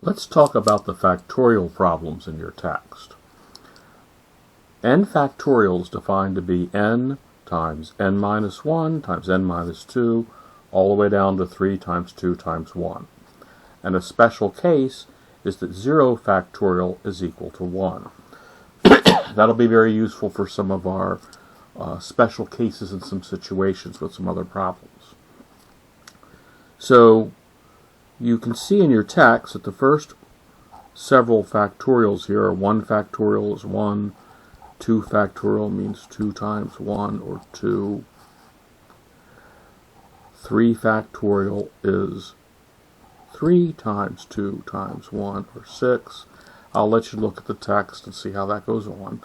Let's talk about the factorial problems in your text. N factorial is defined to be n times n minus 1 times n minus 2 all the way down to 3 times 2 times 1. And a special case is that 0 factorial is equal to 1. That'll be very useful for some of our special cases in some situations with some other problems. So you can see in your text that the first several factorials here are 1 factorial is 1, 2 factorial means 2 times 1 or 2, 3 factorial is 3 times 2 times 1 or 6. I'll let you look at the text and see how that goes on.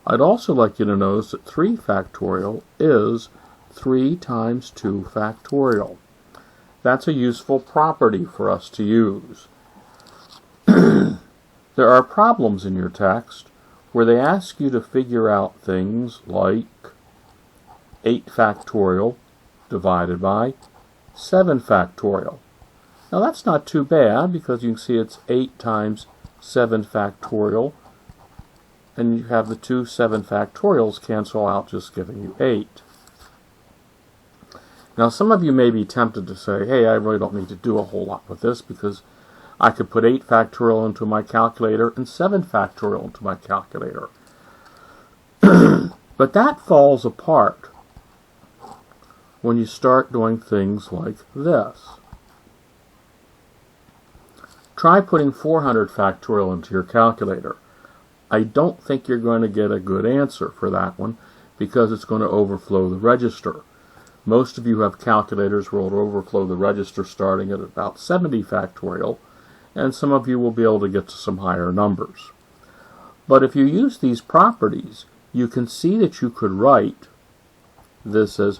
I'd also like you to notice that 3 factorial is 3 times 2 factorial. That's a useful property for us to use. There are problems in your text where they ask you to figure out things like 8 factorial divided by 7 factorial. Now that's not too bad because you can see it's 8 times 7 factorial, and you have the two 7 factorials cancel out, just giving you 8. Now some of you may be tempted to say, hey, I really don't need to do a whole lot with this because I could put 8 factorial into my calculator and 7 factorial into my calculator. But that falls apart when you start doing things like this. Try putting 400 factorial into your calculator. I don't think you're going to get a good answer for that one because it's going to overflow the register. Most of you have calculators where it'll overflow the register starting at about 70 factorial, and some of you will be able to get to some higher numbers. But if you use these properties, you can see that you could write this as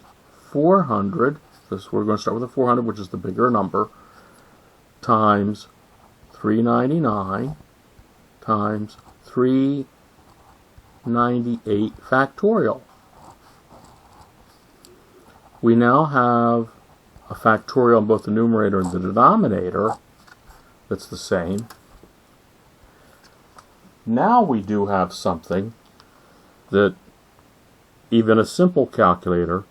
400, we're going to start with a 400, which is the bigger number, times 399 times 398 factorial. We now have a factorial in both the numerator and the denominator that's the same. Now we do have something that even a simple calculator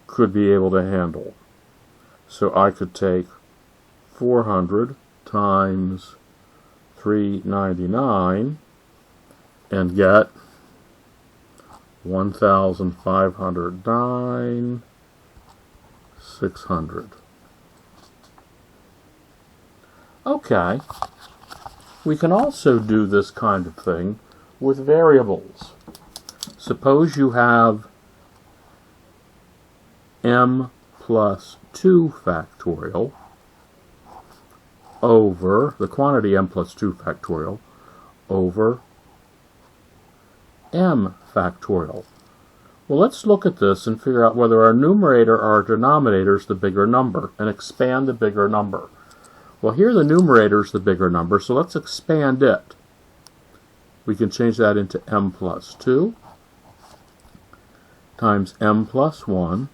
could be able to handle. So I could take 400 times 399 and get 1,509, 600. Okay, we can also do this kind of thing with variables. Suppose you have m plus 2 factorial over the quantity m plus 2 factorial over m factorial. Well, let's look at this and figure out whether our numerator or our denominator is the bigger number and expand the bigger number. Well, here the numerator is the bigger number, so let's expand it. We can change that into m plus 2 times m plus 1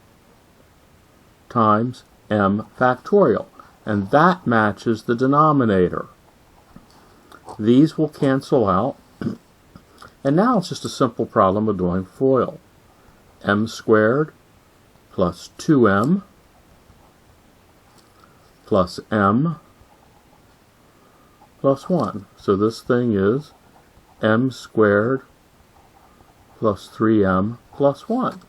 times m factorial. And that matches the denominator. These will cancel out. And now it's just a simple problem of doing FOIL. M squared plus 2m plus m plus 1. So this thing is m squared plus 3m plus 1.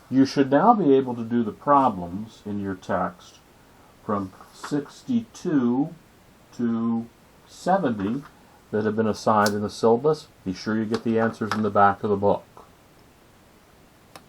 You should now be able to do the problems in your text from 62 to 70 that have been assigned in the syllabus. Be sure you get the answers in the back of the book.